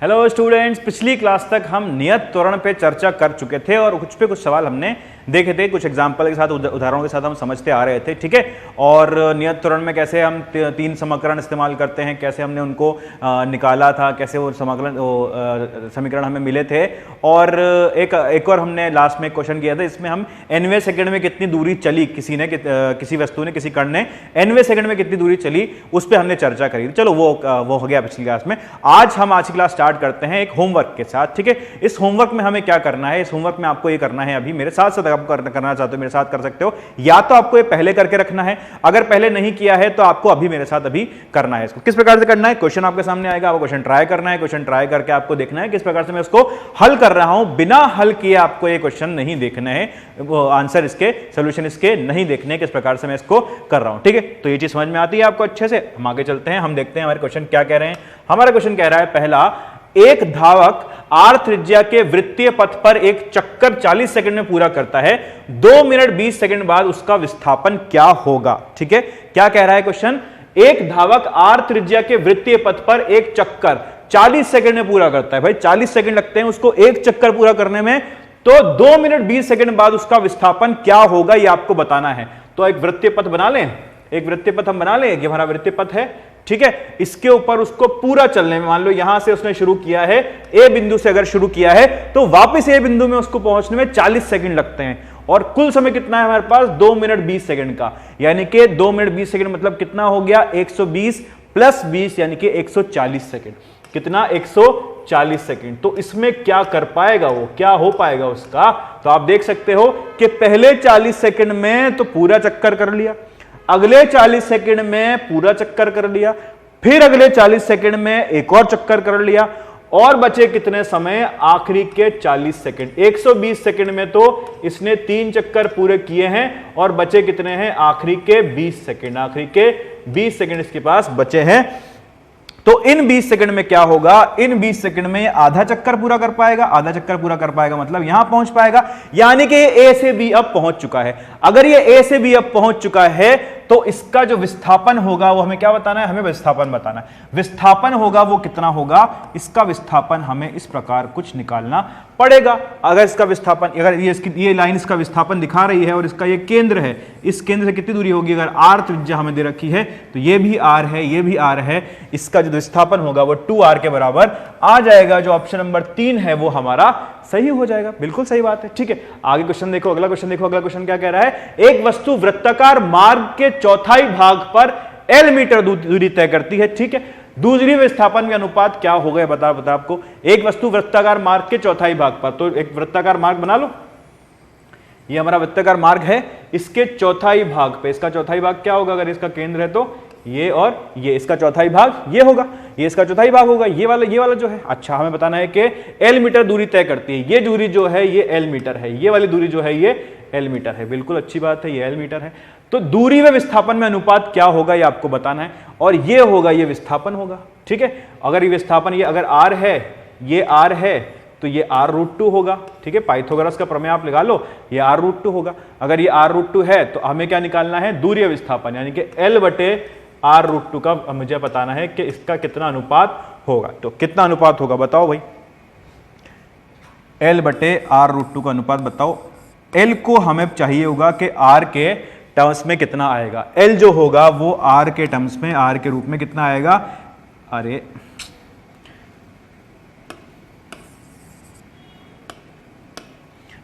Hello students, पिछली class तक हम नियत त्वरण पे चर्चा कर चुके थे और कुछ सवाल हमने देखे थे, कुछ एग्जाम्पल के साथ उदाहरणों के साथ हम समझते आ रहे थे। ठीक है, और नियत त्वरण में कैसे हम तीन समीकरण इस्तेमाल करते हैं, कैसे हमने उनको निकाला था, कैसे वो समीकरण हमें मिले थे। और एक और हमने लास्ट में क्वेश्चन किया था, इसमें हम nवें सेकंड में कितनी दूरी चली किसी वस्तु ने, किसी कण ने nवें सेकंड में कितनी दूरी चली, उस पर हमने चर्चा करी। चलो वो हो गया पिछली क्लास में। आज की क्लास स्टार्ट करते हैं एक होमवर्क के साथ। ठीक है, इस होमवर्क में हमें क्या करना है, इस होमवर्क में आपको ये करना है, अभी मेरे साथ साथ आप करना चाहते हो मेरे साथ कर सकते हो, या तो आपको ये पहले करके रखना है, अगर पहले नहीं किया है तो आपको अभी मेरे साथ अभी करना है। इसको किस प्रकार से करना है, क्वेश्चन आपके सामने आएगा, आपको क्वेश्चन ट्राई करना है, क्वेश्चन ट्राई करके आपको देखना है किस प्रकार से मैं उसको हल कर रहा हूं। बिना हल किए आपको ये क्वेश्चन नहीं देखना है, वो आंसर इसके, सोल्यूशन इसके नहीं देखने, किस प्रकार से मैं इसको कर रहा हूं। ठीक है, तो ये चीज समझ में आती है आपको अच्छे से। हम आगे चलते हैं, हम देखते हैं हमारे क्वेश्चन क्या कह रहे हैं। हमारा क्वेश्चन कह रहा है, पहला, एक धावक r त्रिज्या के वृत्तीय पथ पर एक चक्कर 40 सेकंड में पूरा करता है, 2 मिनट 20 सेकंड बाद उसका विस्थापन क्या होगा। ठीक है, क्या कह रहा है क्वेश्चन, एक धावक r त्रिज्या के वृत्तीय पथ पर एक चक्कर 40 सेकंड में पूरा करता है। भाई 40 सेकंड लगते हैं उसको एक चक्कर पूरा करने में, तो 2 मिनट 20 सेकंड बाद उसका विस्थापन क्या होगा, यह आपको बताना है। तो एक वृत्तीय पथ बना लें, एक वृत्तीय पथ हम बना लें, ये हमारा वृत्तीय पथ है। ठीक है, इसके ऊपर उसको पूरा चलने में, मान लो यहां से उसने शुरू किया है, ए बिंदु से अगर शुरू किया है तो वापस ए बिंदु में उसको पहुंचने में 40 सेकंड लगते हैं। और कुल समय कितना है हमारे पास, 2 मिनट 20 सेकंड का, यानी कि 2 मिनट 20 सेकंड मतलब कितना हो गया, 120 प्लस 20 यानी कि 140 सेकंड। कितना, 140 सेकंड। तो इसमें क्या कर पाएगा वो, क्या हो पाएगा उसका, तो आप देख सकते हो कि पहले 40 सेकंड में तो पूरा चक्कर कर लिया, अगले 40 सेकंड में पूरा चक्कर कर लिया, फिर अगले 40 सेकंड में एक और चक्कर कर लिया, और बचे कितने समय, आखिरी के 40 सेकंड। 120 सेकंड में तो इसने 3 चक्कर पूरे किए हैं, और बचे कितने हैं, आखिरी के 20 सेकंड। आखिरी के 20 सेकंड इसके पास बचे हैं। तो इन 20 सेकंड में क्या होगा, इन 20 सेकंड में आधा चक्कर पूरा कर पाएगा, आधा चक्कर पूरा कर पाएगा मतलब यहां पहुंच पाएगा, यानी कि ए से बी अब पहुंच चुका है। अगर ये ए से बी अब पहुंच चुका है तो इसका जो विस्थापन होगा वो हमें क्या बताना है, हमें विस्थापन बताना है। विस्थापन होगा वो कितना होगा, इसका विस्थापन हमें इस प्रकार कुछ निकालना पड़ेगा। अगर इसका विस्थापन, अगर ये लाइन इसका विस्थापन दिखा रही है और इसका ये केंद्र है, इस केंद्र से कितनी दूरी होगी, अगर r त्रिज्या हमें दे रखी है तो ये भी r है, ये भी r है, इसका जो विस्थापन होगा वो 2r के बराबर आ जाएगा। जो ऑप्शन नंबर 3 है वो हमारा सही हो जाएगा। बिल्कुल सही बात है। ठीक है, आगे क्वेश्चन देखो, अगला क्वेश्चन देखो। अगला क्वेश्चन क्या कह रहा है, एक वस्तु वृत्ताकार मार्ग के चौथाई भाग पर L मीटर दूरी तय करती है। ठीक है, दूसरी विस्थापन का अनुपात क्या होगा बता आपको। एक वस्तु वृत्ताकार मार्ग के चौथाई भाग पर, तो एक वृत्ताकार मार्ग बना लो, ये हमारा वृत्ताकार मार्ग है, इसके चौथाई भाग पे, इसका चौथाई भाग क्या होगा, अगर इसका केंद्र है तो ये, और ये इसका चौथाई भाग ये होगा, ये इसका चौथाई भाग होगा, ये वाला जो है। अच्छा, हमें बताना है कि L मीटर दूरी तय करती है, ये दूरी जो है ये L मीटर है, ये वाली दूरी जो है ये L मीटर है। बिल्कुल अच्छी बात है, ये L मीटर है। तो दूरी व विस्थापन में अनुपात क्या होगा ये आपको बताना है, और ये होगा, ये विस्थापन होगा। ठीक है, अगर ये विस्थापन, ये अगर r है, ये r है, तो ये r√2 होगा। ठीक है, पाइथागोरस का प्रमेय आप लगा लो, ये r√2 होगा। अगर ये r√2 है तो हमें क्या निकालना है, दूरी व विस्थापन, यानी कि L बटे r√2 का मुझे बताना है कि इसका कितना अनुपात होगा। तो कितना अनुपात होगा बताओ भाई, L बटे r√2 का अनुपात बताओ। L को हमें चाहिए होगा कि r के टर्म्स में कितना आएगा, L जो होगा वो r के टर्म्स में, r के रूप में कितना आएगा, अरे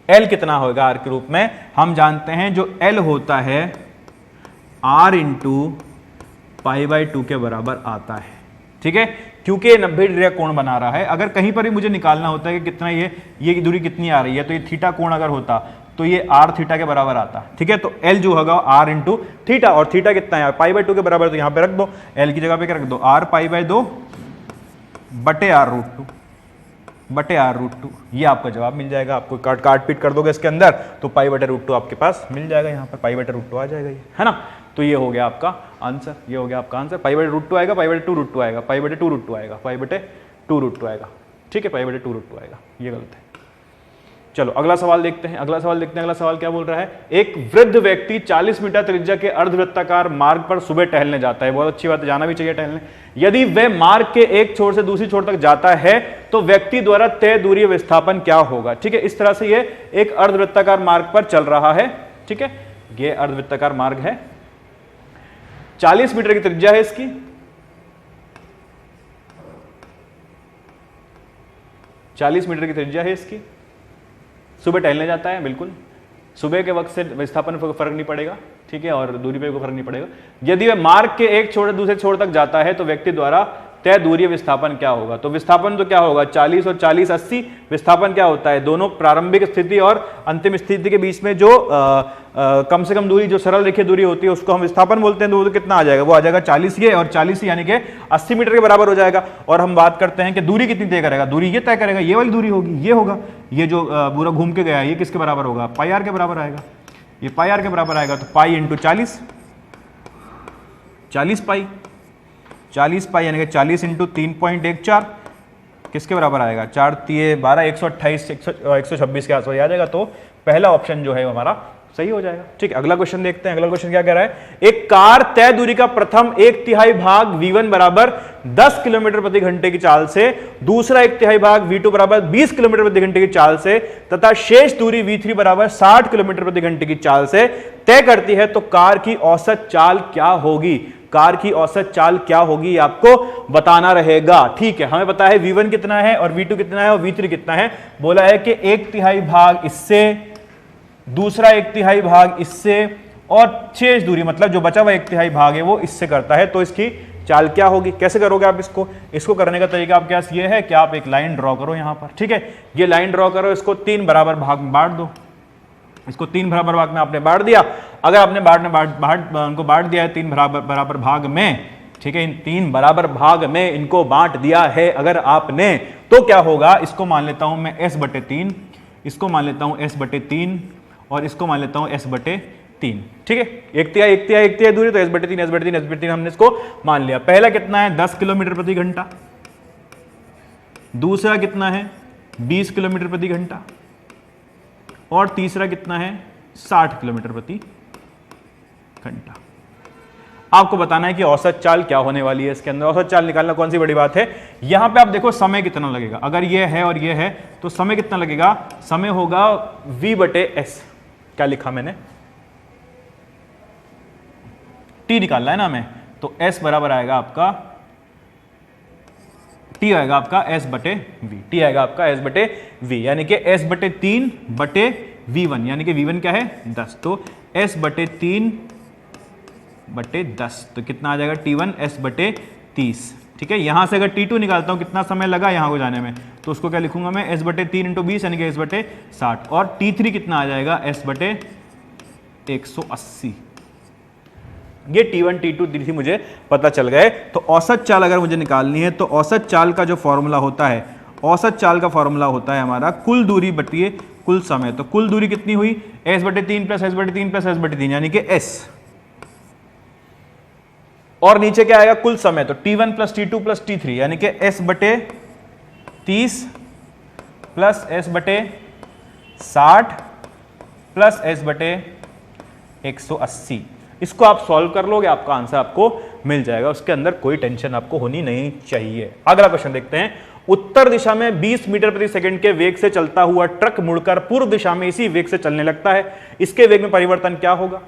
L कितना होगा r के रूप में, हम जानते हैं जो L होता है r इंटू π/2 के बराबर आता है। ठीक है, क्योंकि 90 डिग्री का कोण बना रहा है। अगर कहीं पर भी मुझे निकालना होता है कि कितना ये दूरी कितनी आ रही है, तो ये थीटा कोण अगर होता तो ये r थीटा के बराबर आता। ठीक है, तो L जो होगा r इंटू थीटा, और थीटा कितना है, π/2 के बराबर, तो यहां पे रख दो, L की जगह पे क्या रख दो, r π/2 बटे r√2 बटे r√2, ये आपका जवाब मिल जाएगा। आपको काट पीट कर दोगे इसके अंदर तो π/√2 आपके पास मिल जाएगा, यहाँ पर π/√2 आ जाएगा, ये है ना। तो ये हो गया आपका आंसर, ये हो गया आपका आंसर। π/√2 आएगा, π/2√2 आएगा, π/2√2 आएगा, π/2√2 आएगा। ठीक है, π/2√2 आएगा, ये गलत है। चलो अगला सवाल देखते हैं। अगला सवाल क्या बोल रहा है? एक वृद्ध व्यक्ति 40 मीटर त्रिज्या के अर्धवृत्ताकार मार्ग पर सुबह टहलने जाता है। बहुत अच्छी बात है, जाना भी चाहिए टहलने। यदि वह मार्ग के एक छोर से दूसरी छोर तक जाता है तो व्यक्ति द्वारा तय दूरी विस्थापन क्या होगा? ठीक है, इस तरह से ये एक अर्धवृत्ताकार मार्ग पर चल रहा है। ठीक है, ये अर्धवृत्ताकार मार्ग है, 40 मीटर की त्रिज्या है इसकी, 40 मीटर की त्रिज्या है इसकी। सुबह टहलने जाता है, बिल्कुल सुबह के वक्त से विस्थापन पर फर्क नहीं पड़ेगा। ठीक है, और दूरी पे कोई फर्क नहीं पड़ेगा। यदि वह मार्ग के एक छोर से दूसरे छोर तक जाता है तो व्यक्ति द्वारा तय दूरी विस्थापन क्या होगा? तो विस्थापन तो क्या होगा? 40 और 40 80। विस्थापन क्या होता है? दोनों प्रारंभिक स्थिति और अंतिम स्थिति के बीच में जो कम से कम दूरी, जो सरल रेखीय दूरी होती है, उसको हम विस्थापन बोलते हैं। तो वो तो कितना आ जाएगा? वो आ जाएगा 40 ये और 40 यानी कि 80 मीटर के बराबर हो जाएगा। और हम बात करते हैं कि दूरी कितनी तय करेगा? दूरी ये तय करेगा, ये वाली दूरी होगी, ये होगा, ये जो पूरा घूम के गया है, ये किसके बराबर होगा? पाई आर के बराबर आएगा। ये पाई आर के बराबर आएगा, तो पाई इंटू 40, 40 पाई, 40 पाई यानी कि 40 इंटू 3.14 किसके बराबर आएगा? 4 3 12, 128 126 के आसपास आ जाएगा। तो पहला ऑप्शन जो है हमारा सही हो जाएगा। ठीक है, अगला क्वेश्चन देखते हैं। अगला क्वेश्चन क्या कह रहा है? एक कार तय दूरी का प्रथम 1/3 भाग v1 बराबर 10 किलोमीटर प्रति घंटे की चाल से, दूसरा 1/3 भाग v2 बराबर 20 किलोमीटर प्रति घंटे की चाल से तथा शेष दूरी v3 बराबर 60 किलोमीटर प्रति घंटे की चाल से तय करती है, तो कार की औसत चाल क्या होगी? कार की औसत चाल क्या होगी आपको बताना रहेगा। ठीक है, हमें पता है v1 कितना है और v2 कितना है और v3 कितना है। बोला है कि 1/3 भाग इससे, दूसरा 1/3 भाग इससे और शेष दूरी मतलब जो बचा हुआ 1/3 भाग है वो इससे करता है। तो इसकी चाल क्या होगी? कैसे करोगे आप इसको करने का तरीका आपके पास ये है कि आप एक लाइन ड्रॉ करो यहां पर। ठीक है, ये लाइन ड्रॉ करो, इसको 3 बराबर भाग में बांट दो। इसको 3 बराबर भाग में आपने बांट दिया। अगर आपने उनको बांट दिया है 3 बराबर भाग में, ठीक है, इन 3 बराबर भाग में इनको बांट दिया है अगर आपने, तो क्या होगा? इसको मान लेता हूं मैं s/3, इसको मान लेता हूं s/3 और इसको मान लेता हूं s/3। ठीक है, 1/3 दूरी, तो s/3 हमने इसको मान लिया। पहला कितना है? 10 किलोमीटर प्रति घंटा, दूसरा कितना है? 20 किलोमीटर प्रति घंटा और तीसरा कितना है? 60 किलोमीटर प्रति घंटा। आपको बताना है कि औसत चाल क्या होने वाली है। इसके अंदर औसत चाल निकालना कौन सी बड़ी बात है। यहां पे आप देखो समय कितना लगेगा। अगर ये है और ये है तो समय कितना लगेगा? समय होगा v/s। क्या लिखा मैंने? t निकालना है ना हमें, तो s बराबर आएगा आपका, t आएगा आपका s/v, t आएगा आपका s/v यानी कि s/3/v1 यानी कि v1 क्या है? 10, तो s/3/10 तो कितना आ जाएगा? t1 s/30। ठीक है, यहां से अगर t2 निकालता हूं कितना समय लगा यहां को जाने में, तो उसको क्या लिखूंगा मैं? s/3 × 20 यानी कि s/60 और t3 कितना आ जाएगा? s/180। ये t1 t2 t3 मुझे पता चल गए। तो औसत चाल अगर मुझे निकालनी है तो औसत चाल का जो फॉर्मूला होता है, औसत चाल का फॉर्मूला होता है हमारा कुल दूरी बटिए कुल समय। तो कुल दूरी कितनी हुई? s/3 + s/3 + s/3 यानी कि s, और नीचे क्या आएगा? कुल समय। तो t1 + t2 + t3 यानी कि s/30 + s/60 + s/180। इसको आप सॉल्व कर लोगे, आपका आंसर आपको मिल जाएगा। उसके अंदर कोई टेंशन आपको होनी नहीं चाहिए। अगला क्वेश्चन देखते हैं। उत्तर दिशा में 20 मीटर प्रति सेकंड के वेग से चलता हुआ ट्रक मुड़कर पूर्व दिशा में इसी वेग से चलने लगता है, इसके वेग में परिवर्तन क्या होगा?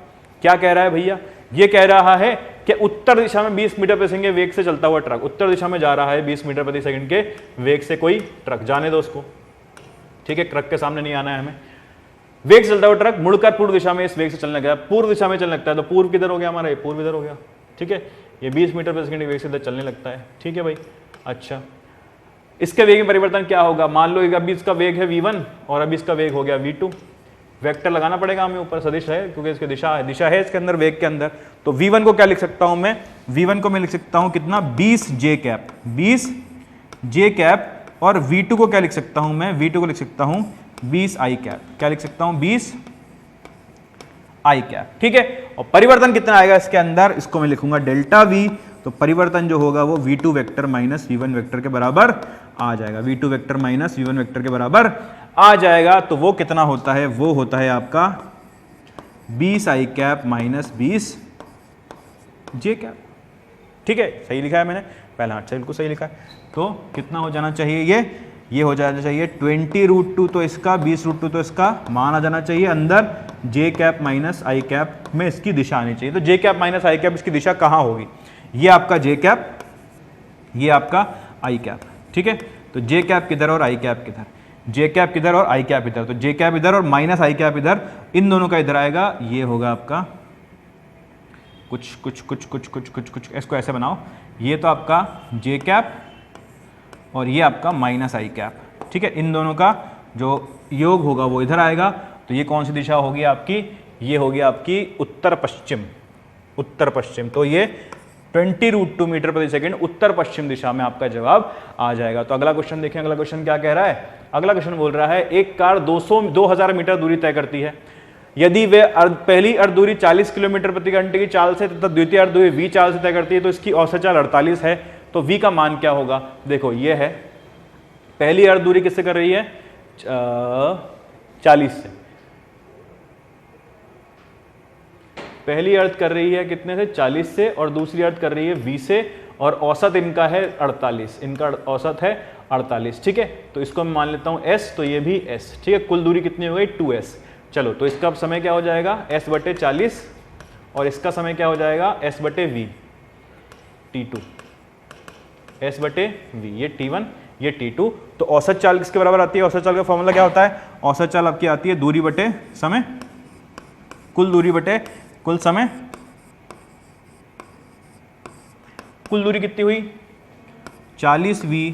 क्या कह रहा है भैया? ये कह रहा है कि उत्तर दिशा में 20 मीटर प्रति सेकंड के वेग से चलता हुआ ट्रक, उत्तर दिशा में जा रहा है 20 मीटर प्रति सेकंड के वेग से कोई ट्रक, जाने दो उसको। ठीक है, ट्रक के सामने नहीं आना है हमें। वेग से चलता हुआ ट्रक मुड़कर पूर्व दिशा में इस वेग से चलने लगा, पूर्व दिशा में चलने लगता है। तो पूर्व किधर हो गया हमारा? ये पूर्व इधर हो गया। ठीक है, ये 20 मीटर प्रति सेकंड के वेग से इधर चलने लगता है। ठीक है भाई, अच्छा इसके वेग में परिवर्तन क्या होगा? मान लो अभी इसका वेग है v1 और अभी इसका वेग हो गया v2। वेक्टर लगाना पड़ेगा हमें, ऊपर सदिश है क्योंकि इसकी दिशा है इसके अंदर, वेग के अंदर। तो v1 को क्या लिख सकता हूं मैं? v1 को मैं लिख सकता हूं कितना? 20 j कैप। और v2 को क्या लिख सकता हूं मैं? v2 को लिख सकता हूं 20 i कैप। क्या लिख सकता हूं? 20 i कैप। ठीक है, और परिवर्तन कितना आएगा इसके अंदर? इसको मैं लिखूंगा डेल्टा v। तो परिवर्तन जो होगा वो v2 vector minus v1 vector के बराबर आ जाएगा। v2 vector minus v1 vector के बराबर आ जाएगा, तो वो कितना होता है, वो होता है आपका 20 आई कैप माइनस 20 जे कैप। ठीक है, सही लिखा है मैंने, पहला हाथ से बिल्कुल सही लिखा है। तो कितना हो जाना चाहिए, ये हो जाना चाहिए 20√2 तो इसका, 20√2 तो इसका, मान आ जाना चाहिए अंदर जे कैप माइनस आई कैप में इसकी दिशा आनी चाहिए। तो जे कैप माइनस आई कैप इसकी दिशा कहाँ होगी, ये आपका जे कैप, ये आपका आई कैप। ठीक है, तो जे कैप किधर और आई कैप किधर, जे कैप किधर और आई कैप इधर, तो जे कैप इधर और माइनस आई कैप इधर, इन दोनों का इधर आएगा, ये होगा आपका कुछ कुछ कुछ कुछ कुछ कुछ कुछ, इसको ऐसे बनाओ, ये तो आपका जे कैप और ये आपका माइनस आई कैप। ठीक है, इन दोनों का जो योग होगा वो इधर आएगा, तो ये कौन सी दिशा होगी आपकी, ये होगी आपकी उत्तर पश्चिम, उत्तर पश्चिम। तो ये 20√2 मीटर प्रति सेकंड उत्तर पश्चिम दिशा में आपका जवाब आ जाएगा। तो अगला क्वेश्चन देखें, अगला क्वेश्चन क्या कह रहा है, अगला क्वेश्चन बोल रहा है एक कार 2000 मीटर दूरी तय करती है, यदि वे पहली अर्ध दूरी 40 किलोमीटर प्रति घंटे की चाल से तथा द्वितीय अर्ध दूरी v चाल से तय करती है, तो इसकी औसत चाल 48 है, तो v का मान क्या होगा। देखो ये है, पहली अर्ध दूरी किससे कर रही है, 40 से, पहली अर्ध कर रही है कितने से, 40 से, और दूसरी अर्ध कर रही है v से, और औसत इनका है 48, इनका औसत है 48। ठीक है, तो इसको मैं मान लेता हूं s, तो ये भी s। ठीक है, कुल दूरी कितनी हो गई 2s। चलो, तो इसका समय क्या हो जाएगा s/40, और इसका समय क्या हो जाएगा s/v, t2, s/v, ये t1 ये t2। तो औसत चाल किसके बराबर आती है, औसत चाल का फॉर्मूला क्या होता है, औसत चाल आपकी आती है दूरी बटे समय, कुल दूरी बटे कुल समय। कुल दूरी कितनी हुई 40v,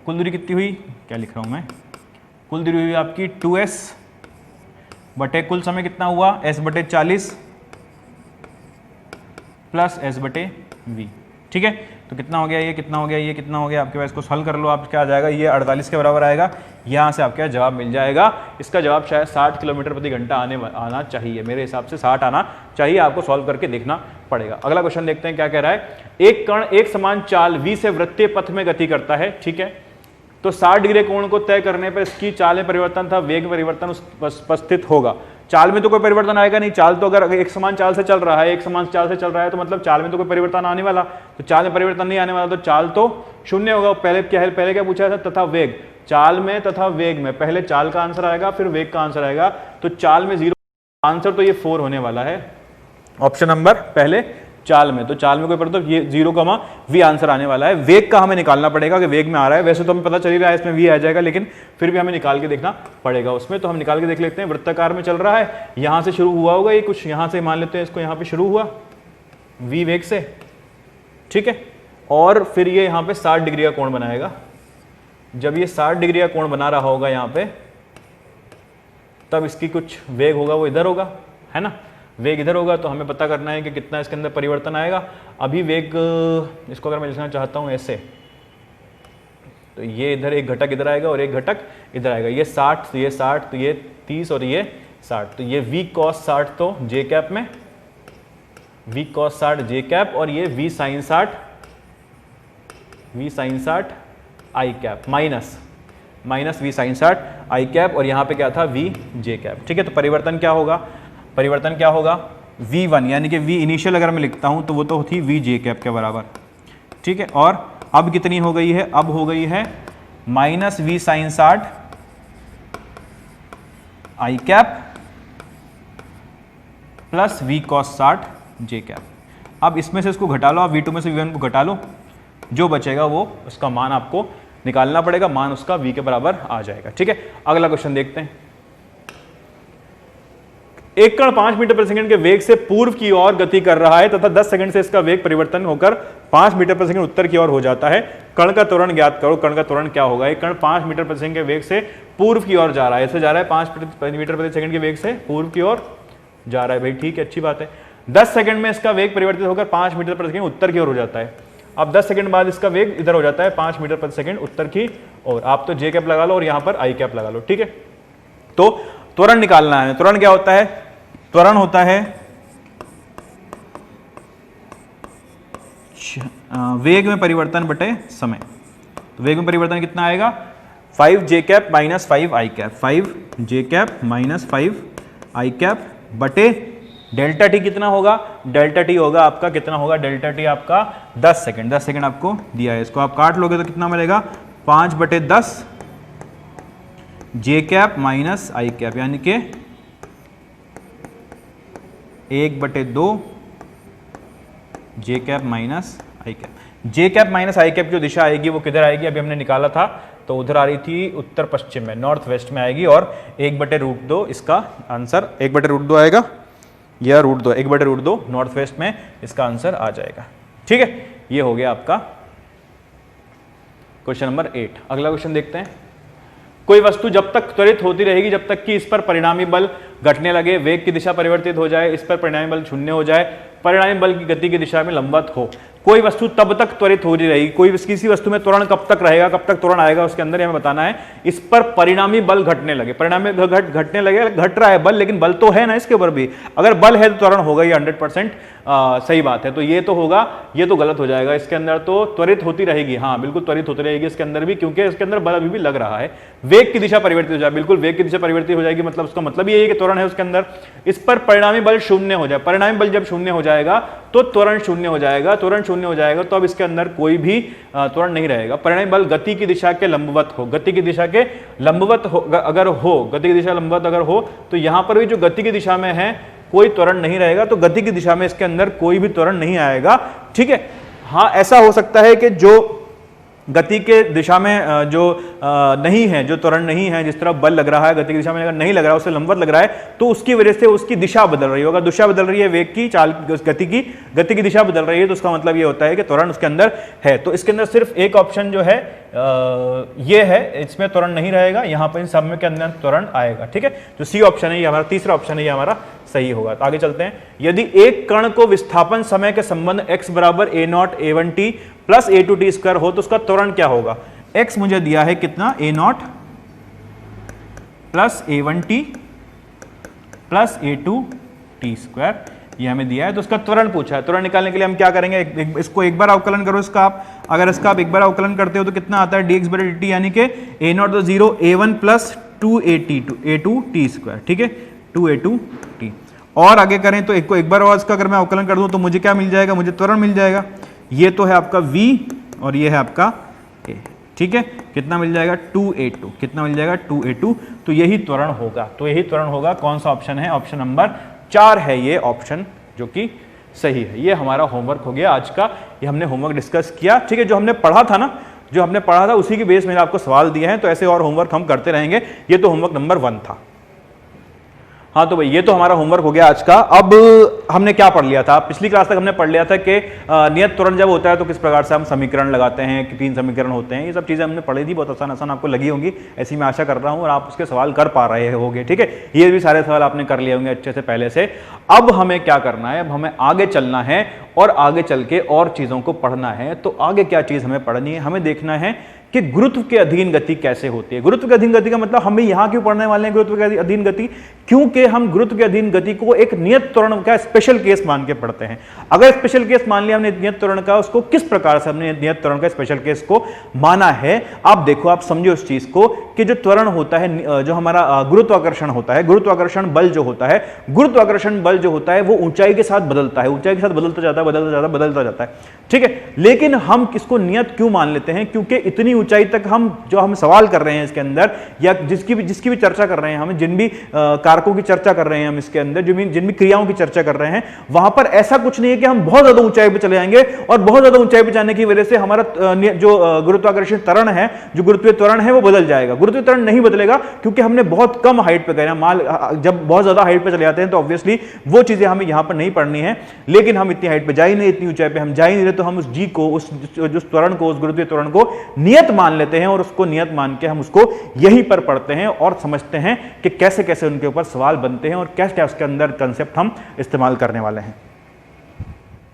कुल दूरी कितनी हुई, क्या लिख रहा हूं मैं, कुल दूरी हुई आपकी 2s बटे कुल समय कितना हुआ s/40 प्लस s/v। ठीक है, तो कितना हो गया, ये कितना हो गया, ये कितना हो गया आपके पास, इसको हल कर लो आप, क्या आ जाएगा, ये 48 के बराबर आएगा। यहाँ से आपका जवाब मिल जाएगा, इसका जवाब शायद 60 किलोमीटर प्रति घंटा आना चाहिए, मेरे हिसाब से 60 आना चाहिए, आपको सॉल्व करके देखना पड़ेगा। अगला क्वेश्चन देखते हैं क्या कह रहा है, एक कण एक समान चाल v से वृत्तीय पथ में गति करता है। ठीक है, तो 60 डिग्री कोण को तय करने पर इसकी चाल में परिवर्तन था वेग परिवर्तन उपस्थित होगा। चाल में तो कोई परिवर्तन आएगा नहीं, चाल तो अगर एक समान चाल से चल रहा है, एक समान चाल से चल रहा है, तो मतलब चाल में तो कोई परिवर्तन आने वाला, तो चाल में परिवर्तन नहीं आने वाला, तो चाल तो शून्य होगा। पहले क्या है, पहले क्या पूछा था, तथा वेग, चाल में तथा वेग में, पहले चाल का आंसर आएगा फिर वेग का आंसर आएगा, तो चाल में 0, आंसर तो ये 4 होने वाला है, ऑप्शन नंबर पहले चाल में। तो चाल में कोई पढ़ो तो ये 0, आंसर आने वाला है। वेग का हमें निकालना पड़ेगा कि वेग में आ रहा है, वैसे तो हमें पता चल ही रहा है इसमें v आ जाएगा, लेकिन फिर भी हमें निकाल के देखना पड़ेगा उसमें। तो हम निकाल के देख लेते हैं, वृत्ताकार में चल रहा है, यहां से शुरू हुआ होगा ये कुछ, यहां से मान लेते हैं इसको, यहां पे शुरू हुआ v वेग से, ठीक है, और फिर ये यहां पे 60 डिग्री का कोण बनाएगा। जब ये 60 डिग्री का कोण बना रहा होगा यहाँ पे, तब इसकी कुछ वेग होगा वो इधर होगा, है ना, वेग इधर होगा, तो हमें पता करना है कि कितना इसके अंदर परिवर्तन आएगा। अभी वेग, इसको अगर मैं लिखना चाहता हूँ ऐसे, तो ये इधर एक घटक इधर आएगा और एक घटक इधर आएगा, ये 60, तो ये 60, तो ये 30 और ये 60, तो ये v cos 60 तो j कैप में, v cos 60 j कैप, और ये v sin 60 i cap minus v sin 60 i cap, और यहाँ पे क्या था v j कैप। ठीक है, तो परिवर्तन क्या होगा, परिवर्तन क्या होगा v1, यानी कि v इनिशियल अगर मैं लिखता हूं तो वो तो थी v j कैप के बराबर। ठीक है, और अब कितनी हो गई है, अब हो गई है minus v sin 60 i cap plus v cos 60 j cap. अब इसमें से इसको घटा लो, अब v2 में से v1 को घटा लो, जो बचेगा वो उसका मान आपको निकालना पड़ेगा, मान उसका v के बराबर आ जाएगा। ठीक है, अगला क्वेश्चन देखते हैं। एक कण 5 मीटर प्रति सेकंड के वेग से पूर्व की ओर गति कर रहा है तथा 10 सेकंड से इसका वेग परिवर्तन होकर 5 मीटर प्रति सेकंड उत्तर की ओर हो जाता है। कण का त्वरण ज्ञात करो। कण का त्वरण क्या होगा, एक कण 5 मीटर प्रति सेकंड के वेग से पूर्व की ओर जा रहा है, ऐसे जा रहा है 5 मीटर प्रति सेकंड के वेग से पूर्व की ओर जा रहा है, भाई ठीक है, अच्छी बात है। 10 सेकंड में इसका वेग परिवर्तित होकर 5 मीटर प्रति सेकंड उत्तर की ओर हो जाता है। अब 10 सेकंड बाद इसका वेग इधर हो जाता है 5 मीटर प्रति सेकंड उत्तर की ओर। आप तो जे कैप लगा लो और यहां पर आई कैप लगा लो। ठीक है, तो त्वरण निकालना है। त्वरण क्या होता है, त्वरण होता है वेग में परिवर्तन बटे समय। तो वेग में परिवर्तन कितना आएगा, 5 जे कैप माइनस 5 आई कैप, 5 जे कैप माइनस 5 आई कैप बटे डेल्टा टी कितना होगा, डेल्टा टी होगा आपका कितना होगा, डेल्टा टी आपका 10 सेकंड, 10 सेकंड आपको दिया है, इसको आप काट लोगे तो कितना मिलेगा 5 बटे 10 जे कैप माइनस आई कैप, यानी कि 1 बटे 2 जे कैप माइनस आई कैप। जे कैप माइनस आई कैप जो दिशा आएगी वो किधर आएगी, अभी हमने निकाला था तो उधर आ रही थी उत्तर पश्चिम में, नॉर्थ वेस्ट में आएगी, और 1 बटे रूट 2 इसका आंसर, 1 बटे रूट 2 आएगा या रूट 2, 1 बटे रूट 2 नॉर्थ वेस्ट में इसका आंसर आ जाएगा। ठीक है, ये हो गया आपका क्वेश्चन नंबर 8। अगला क्वेश्चन देखते हैं। कोई वस्तु जब तक त्वरित होती रहेगी जब तक कि इस पर परिणामी बल घटने लगे, वेग की दिशा परिवर्तित हो जाए, इस पर परिणामी बल शून्य हो जाए, परिणामी बल की गति की दिशा में लंबवत हो। कोई वस्तु तब तक त्वरित हो रहेगी, कोई किसी वस्तु में त्वरण कब तक रहेगा, कब तक त्वरण आएगा, उसके अंदर हमें बताना है। इस पर परिणामी बल घटने लगे, परिणामी घटने लगे, घट रहा है बल, लेकिन बल तो है ना इसके ऊपर भी, अगर बल है तो त्वरण होगा, ये 100% सही बात है। तो ये तो होगा, ये तो गलत हो जाएगा, इसके अंदर तो त्वरित होती रहेगी, हाँ बिल्कुल त्वरित होती रहेगी इसके अंदर भी, क्योंकि इसके अंदर बल अभी भी लग रहा है। वेग की दिशा परिवर्तित हो जाए, बिल्कुल वेग की दिशा परिवर्तित हो जाएगी, मतलब उसका मतलब ये है कि त्वरण है उसके अंदर। इस पर परिणामी बल शून्य हो जाए, परिणामी बल जब शून्य हो जाएगा तो त्वरण शून्य हो जाएगा, त्वरण शून्य हो जाएगा तो अब इसके अंदर कोई भी त्वरण नहीं रहेगा। परिणामी बल गति की दिशा के लंबवत हो, गति की दिशा के लंबवत हो, अगर हो गति की दिशा लंबवत अगर हो तो यहां पर भी जो गति की दिशा में है कोई त्वरण नहीं रहेगा, तो गति की दिशा में इसके अंदर कोई भी त्वरण नहीं आएगा। ठीक है, हाँ ऐसा हो सकता है कि जो गति के दिशा में जो नहीं है, जो त्वरण नहीं है, जिस तरफ बल लग रहा है गति की दिशा में अगर नहीं लग रहा है, उससे लंबवत लग रहा है, तो उसकी वजह से उसकी दिशा बदल रही होगा, दिशा बदल रही है वेग की, चाल गति की दिशा बदल रही है, तो उसका मतलब ये होता है कि त्वरण उसके अंदर है। तो इसके अंदर सिर्फ एक ऑप्शन जो है ये है, इसमें त्वरण नहीं रहेगा, यहां पर इन सब में के अंदर त्वरण आएगा। ठीक है, जो सी ऑप्शन है ये हमारा, तीसरा ऑप्शन है ये हमारा सही होगा। तो आगे चलते हैं। यदि एक कण को विस्थापन समय के संबंध x बराबर a0 a1t plus a2t square हो तो उसका त्वरण क्या होगा। x मुझे दिया है कितना, a0 plus a1t plus a2t square, ये हमें दिया है, तो उसका त्वरण पूछा है। त्वरण निकालने के लिए हम क्या करेंगे, इसको एक बार अवकलन करो इसका आप, अगर इसका आप एक बार अवकलन करते हो तो कितना आता है dx बटे dt, यानी कि a0 तो 0, a1 प्लस 2a2t स्क्वायर। ठीक है, 2a2t, और आगे करें तो एक बार और इसका अगर मैं अवकलन कर दूं तो मुझे क्या मिल जाएगा, मुझे त्वरण मिल जाएगा। ये तो है आपका v और ये है आपका a। ठीक है, कितना मिल जाएगा 2a2, कितना मिल जाएगा 2a2, तो यही त्वरण होगा, तो यही त्वरण होगा। कौन सा ऑप्शन है, ऑप्शन नंबर 4 है ये ऑप्शन, जो कि सही है। ये हमारा होमवर्क हो गया आज का, ये हमने होमवर्क डिस्कस किया। ठीक है, जो हमने पढ़ा था ना, जो हमने पढ़ा था उसी के बेस में आपको सवाल दिए हैं, तो ऐसे और होमवर्क हम करते रहेंगे। ये तो होमवर्क नंबर 1 था। हाँ तो भाई ये तो हमारा होमवर्क हो गया आज का। अब हमने क्या पढ़ लिया था, पिछली क्लास तक हमने पढ़ लिया था कि नियत त्वरण जब होता है तो किस प्रकार से हम समीकरण लगाते हैं, कि 3 समीकरण होते हैं, ये सब चीजें हमने पढ़ी थी, बहुत आसान आसान आपको लगी होंगी, ऐसी मैं आशा कर रहा हूँ, और आप उसके सवाल कर पा रहे होंगे। ठीक है, ये भी सारे सवाल आपने कर लिए होंगे अच्छे से पहले से। अब हमें क्या करना है, अब हमें आगे चलना है और आगे चल के और चीजों को पढ़ना है। तो आगे क्या चीज हमें पढ़नी है, हमें देखना है कि गुरुत्व के अधीन गति कैसे होती है। गुरुत्व के अधीन गति का मतलब हमें यहां क्यों पढ़ने वाले हैं गुरुत्व के अधीन गति, क्योंकि हम गुरुत्व के अधीन गति को एक नियत त्वरण का स्पेशल केस मान के पढ़ते हैं। अगर स्पेशल केस मान लिया हमने नियत त्वरण का, उसको किस प्रकार से हमने नियत त्वरण का स्पेशल केस को माना है, आप देखो, आप समझो उस चीज को कि जो त्वरण होता है, जो हमारा गुरुत्वाकर्षण होता है, गुरुत्वाकर्षण बल जो होता है, गुरुत्वाकर्षण बल जो होता है वो ऊंचाई के साथ बदलता है, ऊंचाई के साथ बदलता जाता है, बदलता जाता है। ठीक है, लेकिन हम किसको नियत क्यों मान लेते हैं, क्योंकि इतनी ऊंचाई तक हम सवाल कर रहे हैं इसके अंदर, या जिसकी भी चर्चा कर रहे हैं, हम जिन भी कारकों की चर्चा कर रहे हैं हम इसके अंदर, जिन भी क्रियाओं की चर्चा कर रहे हैं, वहां पर ऐसा कुछ नहीं है कि हम बहुत ज्यादा ऊंचाई पे चले जाएंगे और बहुत ज्यादा ऊंचाई पे जाने की वजह से हमारा जो गुरुत्वाकर्षण त्वरण है, जो गुरुत्वीय त्वरण है वो बदल जाएगा। गुरुत्वीय त्वरण नहीं बदलेगा, क्योंकि हमने बहुत कम हाइट पे गए हैं। जब बहुत ज्यादा हाइट पे चले जाते हैं तो ऑब्वियसली वो चीजें हमें यहां पर नहीं पढ़नी है, लेकिन हम इतनी हाइट पे जा ही नहीं, इतनी ऊंचाई पे हम जा ही नहीं रहे, तो हम उस जी को, उस त्वरण को, उस गुरुत्वीय त्वरण को नियत मान लेते हैं, और उसको नियत मान के हम उसको यहीं पर पढ़ते हैं और समझते हैं कि कैसे कैसे उनके ऊपर सवाल बनते हैं और क्या क्या उसके अंदर कंसेप्ट हम इस्तेमाल करने वाले हैं।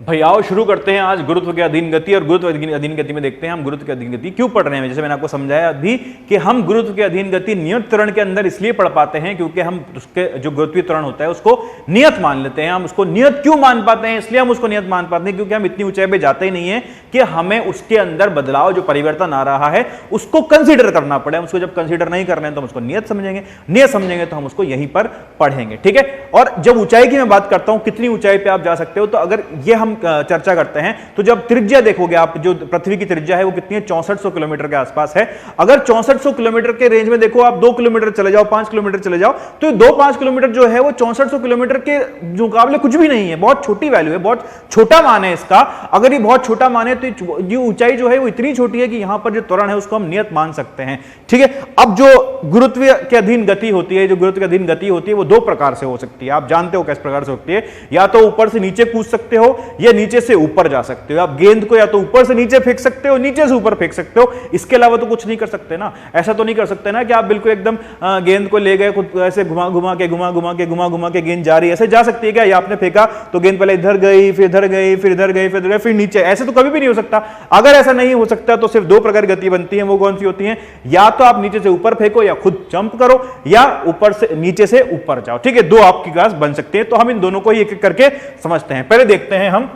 भैयाओ शुरू करते हैं आज गुरुत्व के अधीन गति। और गुरुत्व के अधीन गति में देखते हैं हम गुरुत्व के अधीन गति क्यों पढ़ रहे हैं। जैसे मैंने आपको समझाया अभी कि हम गुरुत्व के अधीन गति नियत त्वरण के अंदर इसलिए पढ़ पाते हैं क्योंकि हम उसके जो गुरुत्वीय त्वरण होता है उसको नियत मान लेते हैं। हम उसको नियत क्यों मान पाते हैं, इसलिए हम उसको नियत मान पाते हैं क्योंकि हम इतनी ऊंचाई पे जाते ही नहीं है कि हमें उसके अंदर बदलाव जो परिवर्तन आ रहा है उसको कंसीडर करना पड़े। हम उसको जब कंसीडर नहीं कर रहे हैं तो हम उसको नियत समझेंगे, नियत समझेंगे तो हम उसको यहीं पर पढ़ेंगे। ठीक है। और जब ऊंचाई की मैं बात करता हूं कितनी ऊंचाई पे आप जा सकते हो, तो अगर ये हम चर्चा करते हैं तो जब त्रिज्या देखोगे आप, जो पृथ्वी की त्रिज्या है वो कितनी है, 6400 किलोमीटर के आसपास है। अगर 6400 किलोमीटर के रेंज में देखो आप 2 किलोमीटर चले जाओ, 5 किलोमीटर चले जाओ, तो 2-5 किलोमीटर जो है वो 6400 किलोमीटर के मुकाबले कुछ भी नहीं है, बहुत छोटी वैल्यू है, बहुत छोटा मान है इसका। अगर ये बहुत छोटा मान है तो ये ऊंचाई जो है वो इतनी छोटी है कि यहां पर जो त्वरण है उसको हम नियत मान सकते हैं। ठीक है। अब जो गुरुत्व के अधीन गति होती है, जो गुरुत्व के अधीन गति होती है वो दो प्रकार से हो सकती है। आप जानते हो किस प्रकार से होती है, या तो ऊपर से नीचे कूद सकते हो या नीचे से ऊपर जा सकते हो। आप गेंद को या तो ऊपर से नीचे फेंक सकते हो, नीचे से ऊपर फेंक सकते हो, इसके अलावा तो कुछ नहीं कर सकते ना। ऐसा तो नहीं कर सकते ना कि आप बिल्कुल एकदम गेंद को ले गए, खुद ऐसे घुमा के गेंद जा रही है, ऐसे जा सकती है क्या? या आपने फेंका तो गेंद पहले इधर गई, फिर इधर गई, फिर इधर गई, फिर नीचे, ऐसे तो कभी भी नहीं हो सकता। अगर ऐसा नहीं हो सकता तो सिर्फ दो प्रकार की गति बनती है। वो कौन सी होती है? या तो आप नीचे से ऊपर फेंको या खुद जंप करो, या ऊपर से नीचे से ऊपर जाओ। ठीक है, दो आपकी क्लास बन सकती है। तो हम इन दोनों को ही एक एक करके समझते हैं। पहले देखते हैं हम,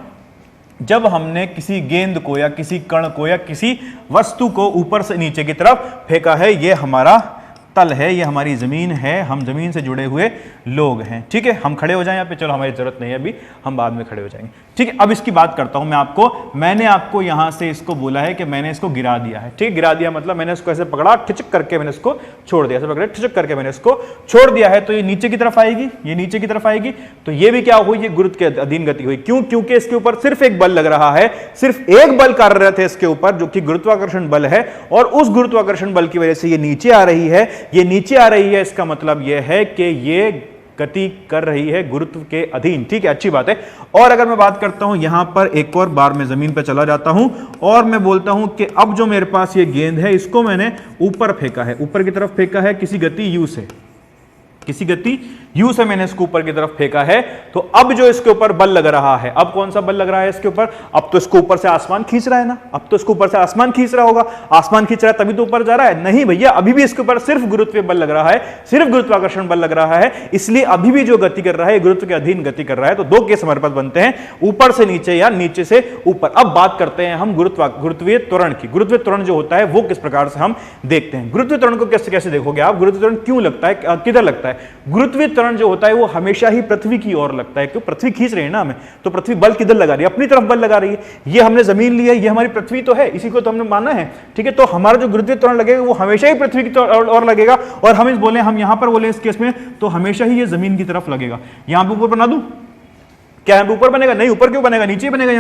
जब हमने किसी गेंद को या किसी कण को या किसी वस्तु को ऊपर से नीचे की तरफ फेंका है, ये हमारा तल है, ये हमारी जमीन है, हम जमीन से जुड़े हुए लोग हैं। ठीक है, हम खड़े हो जाएं यहाँ पे, चलो हमारी जरूरत नहीं है अभी, हम बाद में खड़े हो जाएंगे। ठीक है, अब इसकी बात करता हूं मैं आपको। मैंने आपको यहां से इसको बोला है कि मैंने इसको गिरा दिया है। ठीक है, गिरा दिया मतलब मैंने इसको ऐसे पकड़ा, ठिचक करके मैंने इसको छोड़ दिया, ऐसे पकड़े ठिचक करके मैंने इसको छोड़ दिया है। तो ये नीचे की तरफ आएगी, ये नीचे की तरफ आएगी, तो ये भी क्या हुई? ये गुरुत्व के अधीन गति हुई। क्यों? क्योंकि इसके ऊपर सिर्फ एक बल लग रहा है, सिर्फ एक बल कार्यरत है इसके ऊपर, जो कि गुरुत्वाकर्षण बल है। और उस गुरुत्वाकर्षण बल की वजह से ये नीचे आ रही है, ये नीचे आ रही है। इसका मतलब यह है कि ये गति कर रही है गुरुत्व के अधीन। ठीक है, अच्छी बात है। और अगर मैं बात करता हूं यहां पर एक और बार मैं जमीन पर चला जाता हूं और मैं बोलता हूं कि अब जो मेरे पास ये गेंद है इसको मैंने ऊपर फेंका है, ऊपर की तरफ फेंका है किसी गति u से, किसी गति u से मैंने इसको ऊपर की तरफ फेंका है। तो अब जो इसके ऊपर बल लग रहा है, अब कौन सा बल लग रहा है इसके ऊपर? अब तो इसको ऊपर से आसमान खींच रहा है ना, अब तो इसको ऊपर से आसमान खींच रहा होगा। आसमान खींच रहा है तभी तो ऊपर जा रहा है। नहीं भैया, अभी भी इसके ऊपर सिर्फ गुरुत्वीय बल लग रहा है, सिर्फ गुरुत्वाकर्षण बल लग रहा है, इसलिए अभी भी जो गति कर रहा है गुरुत्व के अधीन गति कर रहा है। तो दो केस हमारे पास बनते हैं, ऊपर से नीचे या नीचे से ऊपर। अब बात करते हैं हम गुरुत्वीय त्वरण की। गुरुत्वीय त्वरण जो होता है वो किस प्रकार से हम देखते हैं। गुरुत्वीय त्वरण को कैसे कैसे देखोगे आप? गुरुत्वीय त्वरण क्यों लगता है, किधर लगता है? गुरुत्वीय त्वरण जो होता है वो हमेशा ही पृथ्वी की ओर लगता है। क्यों? पृथ्वी खींच रही है ना हमें, तो पृथ्वी बल किधर लगा रही है? अपनी तरफ बल लगा रही है। ये हमने जमीन ली है, ये हमारी पृथ्वी तो है, इसी को तो हमने माना है। ठीक है, तो हमारा जो गुरुत्वीय त्वरण लगेगा वो हमेशा ही पृथ्वी की ओर लगेगा। और हम इस बोले, हम यहां पर बोले इस केस में, तो हमेशा ही ये जमीन की तरफ लगेगा। यहां पर ऊपर बना दूं, क्या है ऊपर बनेगा? नहीं, ऊपर क्यों बनेगा? नीचे बनेगा।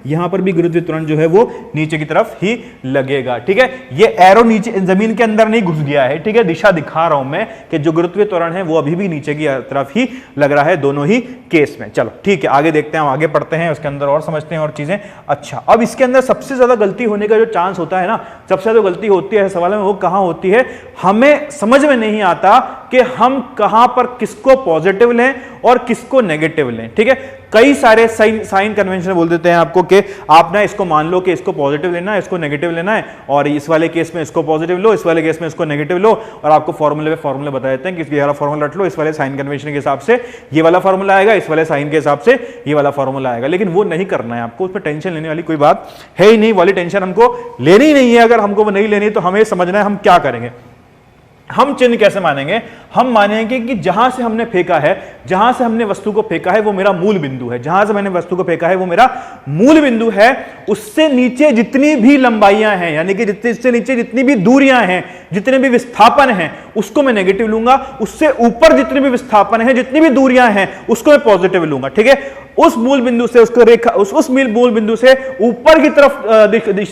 यहां पर भी गुरुत्वीय त्वरण जो है वो नीचे की तरफ ही लगेगा। ठीक है, ये एरो नीचे जमीन के अंदर नहीं घुस गया है। ठीक है, दिशा दिखा रहा हूं मैं कि जो गुरुत्वीय त्वरण है वो अभी भी नीचे की तरफ ही लग रहा है, दोनों ही केस में। चलो ठीक है, आगे देखते हैं, हम आगे पढ़ते हैं, उसके अंदर और समझते हैं और चीजें। अच्छा, अब इसके अंदर सबसे ज्यादा गलती होने का जो चांस होता है ना, सबसे ज्यादा गलती होती है सवाल में, वो कहां होती है? हमें समझ में नहीं आता कि हम कहां पर किसको पॉजिटिव लें और किसको नेगेटिव लें। ठीक है, कई सारे साइन कन्वेंशन बोल देते हैं आपको कि आप ना इसको मान लो कि इसको पॉजिटिव लेना है, इसको नेगेटिव लेना है, और इस वाले केस में इसको पॉजिटिव लो, इस वाले केस में इसको नेगेटिव लो, और आपको फॉर्मूले बता देते हैं कि ये वाला फॉर्मूला रट लो, इस वाले साइन कन्वेंशन के हिसाब से ये वाला फॉर्मूला आएगा, इस वाले साइन के हिसाब से ये वाला फॉर्मूला आएगा। लेकिन वो नहीं करना है आपको, उस पर टेंशन लेने वाली कोई बात है ही नहीं, वाली टेंशन हमको लेनी ही नहीं है। अगर हमको वो नहीं लेनी तो हमें समझना है हम क्या करेंगे। हम चिन्ह कैसे मानेंगे? हम मानेंगे कि जहां से हमने फेंका है, जहां से हमने वस्तु को फेंका है वो मेरा मूल बिंदु है। जहां से मैंने वस्तु को फेंका है वो मेरा मूल बिंदु है। उससे नीचे जितनी भी लंबाइयां हैं, यानी कि इससे नीचे जितनी भी दूरियां हैं, जितने भी विस्थापन हैं, उसको मैं नेगेटिव लूंगा। उससे ऊपर जितने भी विस्थापन हैं, जितनी भी दूरियां हैं, उसको मैं पॉजिटिव लूंगा। ठीक है, उस मूल बिंदु से उसको रेखा उस मूल बिंदु से ऊपर की तरफ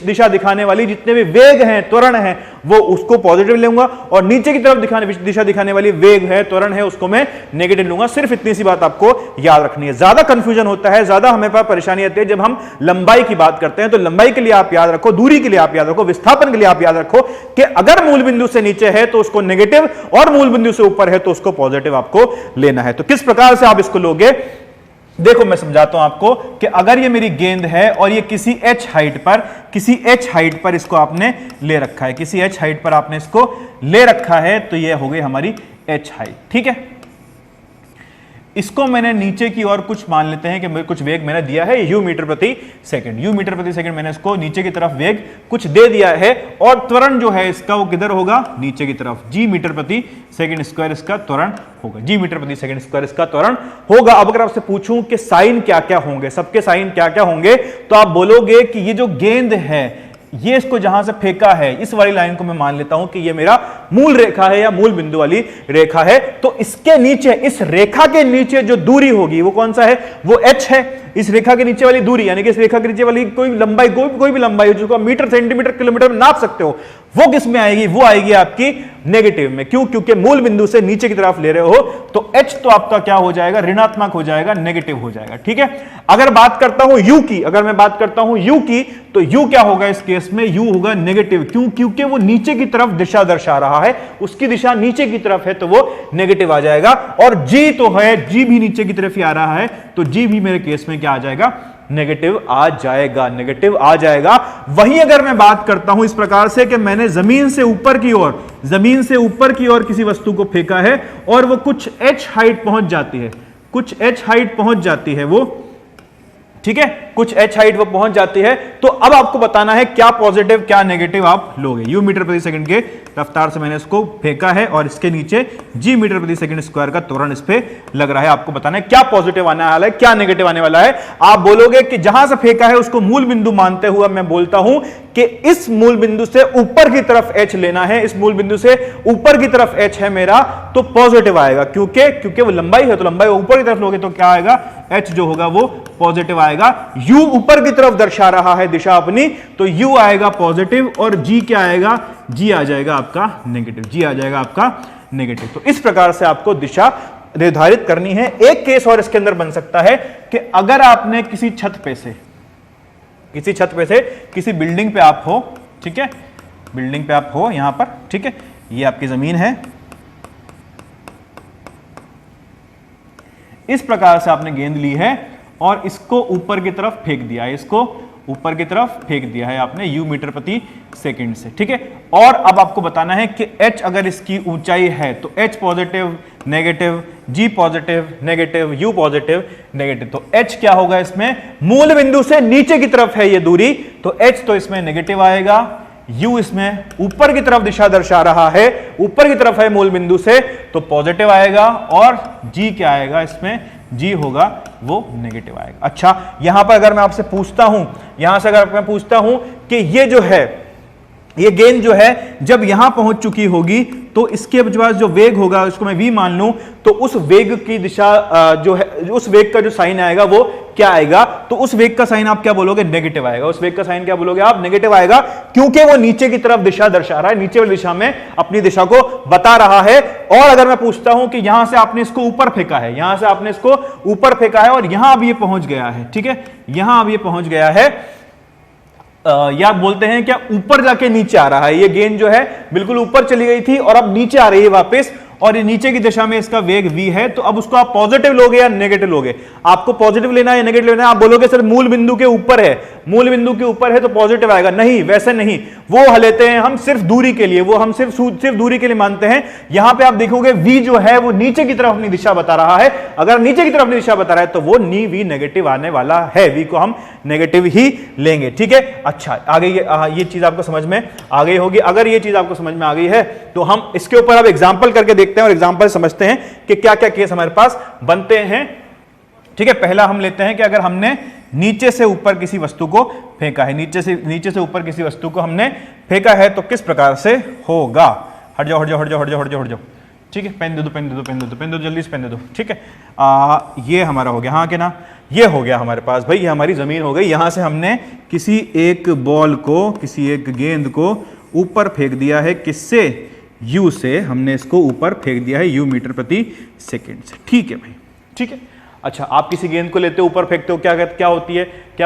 दिशा दिखाने वाली जितने भी वेग हैं, त्वरण है, वो उसको पॉजिटिव लूंगा, और नीचे की तरफ दिशा दिखाने वाली वेग है, त्वरण है, उसको मैं नेगेटिव लूंगा। सिर्फ इतनी सी बात आपको याद रखनी है। ज्यादा कंफ्यूजन होता है, ज्यादा हमें पास परेशानी आती है जब हम लंबाई की बात करते हैं। तो लंबाई के लिए आप याद रखो, दूरी के लिए आप याद रखो, विस्थापन के लिए आप याद रखो कि अगर मूल बिंदु से नीचे है तो उसको नेगेटिव, और मूल बिंदु से ऊपर है तो उसको पॉजिटिव आपको लेना है। तो किस प्रकार से आप इसको लोगे देखो मैं समझाता हूं आपको कि अगर ये मेरी गेंद है और ये किसी h हाइट पर इसको आपने ले रखा है, किसी h हाइट पर आपने इसको ले रखा है, तो ये हो गई हमारी h हाइट। ठीक है, इसको मैंने नीचे की ओर कुछ मान लेते हैं कि कुछ वेग मैंने दिया है u मीटर प्रति सेकंड, मैंने इसको नीचे की तरफ वेग कुछ दे दिया है, और त्वरण जो है इसका वो किधर होगा, नीचे की तरफ, g मीटर प्रति सेकंड स्क्वायर इसका त्वरण होगा, g मीटर प्रति सेकंड स्क्वायर इसका त्वरण होगा। अब अगर आपसे पूछूं कि साइन क्या क्या होंगे, सबके साइन क्या क्या होंगे, तो आप बोलोगे कि ये जो गेंद है, ये इसको जहां से फेंका है, इस वाली लाइन को मैं मान लेता हूं कि ये मेरा मूल रेखा है या मूल बिंदु वाली रेखा है, तो इसके नीचे, इस रेखा के नीचे जो दूरी होगी वो कौन सा है, वो h है। इस रेखा के नीचे वाली दूरी, यानी कि इस रेखा के नीचे वाली कोई लंबाई, कोई भी लंबाई हो जिसको आप मीटर, सेंटीमीटर, किलोमीटर में नाप सकते हो, वो किस में आएगी, वो आएगी आपकी नेगेटिव में। क्यों? क्योंकि मूल बिंदु से नीचे की तरफ ले रहे हो, तो h तो आपका क्या हो जाएगा, ऋणात्मक हो जाएगा, नेगेटिव हो जाएगा। ठीक है, अगर बात करता हूं u की, अगर मैं बात करता हूं u की, तो u क्या होगा इस केस में, u होगा नेगेटिव। क्यों? क्योंकि वो नीचे की तरफ दिशा दर्शा रहा है, उसकी दिशा नीचे की तरफ है, तो वो नेगेटिव आ जाएगा। और g तो है, g भी नीचे की तरफ ही आ रहा है, तो g भी मेरे केस में क्या आ जाएगा, नेगेटिव आ जाएगा, नेगेटिव आ जाएगा। वहीं अगर मैं बात करता हूं इस प्रकार से कि मैंने जमीन से ऊपर की ओर किसी वस्तु को फेंका है और वो कुछ h हाइट पहुंच जाती है, कुछ h हाइट पहुंच जाती है वो, ठीक है, कुछ h हाइट वो पहुंच जाती है, तो अब आपको बताना है क्या पॉजिटिव क्या नेगेटिव आप लोगे। u मीटर प्रति सेकंड के रफ्तार से मैंने इसको फेंका है और इसके नीचे g मीटर प्रति सेकंड स्क्वायर का त्वरण इस पे लग रहा है। आपको बताना है क्या पॉजिटिव आने वाला है, क्या नेगेटिव आने वाला है। आप बोलोगे कि जहां से फेंका है उसको मूल बिंदु मानते हुए मैं बोलता हूं कि इस मूल बिंदु से ऊपर की तरफ h लेना है, इस मूल बिंदु से ऊपर की तरफ h है मेरा, तो पॉजिटिव आएगा। क्योंकि वो लंबाई है, तो लंबाई ऊपर की तरफ लोगे तो क्या आएगा, h जो होगा वो पॉजिटिव आएगा। u ऊपर की तरफ दर्शा रहा है दिशा अपनी, तो u आएगा पॉजिटिव और g क्या आएगा, g आ जाएगा आपका नेगेटिव, g आ जाएगा आपका नेगेटिव। तो इस प्रकार से आपको दिशा निर्धारित करनी है। एक केस और इसके अंदर बन सकता है कि अगर आपने किसी छत पे से किसी बिल्डिंग पे आप हो, ठीक है, बिल्डिंग पे आप हो यहां पर, ठीक है, ये आपकी जमीन है, इस प्रकार से आपने गेंद ली है और इसको ऊपर की तरफ फेंक दिया है, इसको ऊपर की तरफ फेंक दिया है आपने u मीटर प्रति सेकंड से, ठीक है। और अब आपको बताना है कि h अगर इसकी ऊंचाई है तो h positive negative, g positive negative, u positive negative, तो h क्या होगा इसमें, मूल बिंदु से नीचे की तरफ है ये दूरी, तो h तो इसमें नेगेटिव आएगा, u इसमें ऊपर की तरफ दिशा दर्शा रहा है, ऊपर की तरफ है मूल बिंदु से, तो पॉजिटिव आएगा, और g क्या आएगा इसमें, g होगा वो नेगेटिव आएगा। अच्छा, यहां पर अगर मैं आपसे पूछता हूं, यहां से अगर मैं पूछता हूं कि ये जो है, ये गेंद जो है जब यहां पहुंच चुकी होगी तो इसके पास जो वेग होगा उसको मैं v मान लूं, तो उस वेग की दिशा जो है, उस वेग का जो साइन आएगा वो क्या आएगा, तो उस वेग का साइन आप क्या बोलोगे, नेगेटिव आएगा। उस वेग का साइन क्या बोलोगे आप, नेगेटिव आएगा, क्योंकि वो नीचे की तरफ दिशा दर्शा रहा है, नीचे वाली दिशा में अपनी दिशा को बता रहा है। और अगर मैं पूछता हूं कि यहां से आपने इसको ऊपर फेंका है, यहां से आपने इसको ऊपर फेंका है और यहां अब ये पहुंच गया है, ठीक है, यहां अब ये पहुंच गया है, या बोलते हैं क्या, ऊपर जाके नीचे आ रहा है, ये गेंद जो है बिल्कुल ऊपर चली गई थी और अब नीचे आ रही है वापस, और ये नीचे की दिशा में इसका वेग v है, तो अब उसको आप पॉजिटिव लोगे या नेगेटिव लोगे, आपको पॉजिटिव लेना है या नेगेटिव लेना है। आप बोलोगे सर मूल बिंदु के ऊपर है, मूल बिंदु के ऊपर है तो पॉजिटिव आएगा, नहीं, वैसे नहीं, वो लेते हैं हम सिर्फ दूरी के लिए, वो हम सिर्फ दूरी के लिए मानते हैं। यहां पे आप देखोगे v जो है वो नीचे की तरफ अपनी दिशा बता रहा है, अगर नीचे की तरफ अपनी दिशा बता रहा है तो वो v नेगेटिव आने वाला है, v को हम नेगेटिव ही लेंगे, ठीक है। अच्छा, आगे ये चीज आपको समझ में आ गई होगी। अगर ये चीज आपको समझ में आ गई है तो हम इसके ऊपर अब एग्जांपल करके देखते हैं और एग्जांपल समझते हैं कि क्या क्या केस हमारे पास बनते हैं, ठीक है। पहला हम लेते हैं कि अगर हमने नीचे से ऊपर किसी वस्तु को फेंका है, नीचे से ऊपर किसी वस्तु को हमने फेंका है तो किस प्रकार से होगा। हट जाओ, ठीक है, पेन दे दो जल्दी से पेन दे दो, ठीक है। ये हमारा हो गया, हाँ के ना, ये हो गया हमारे पास भाई, ये हमारी जमीन हो गई। यहां से हमने किसी एक बॉल को, किसी एक गेंद को ऊपर फेंक दिया है, किससे, u से हमने इसको ऊपर फेंक दिया है u मीटर प्रति सेकंड से, ठीक है भाई, ठीक है। अच्छा, आप किसी गेंद को लेते हो ऊपर फेंकते हो, क्या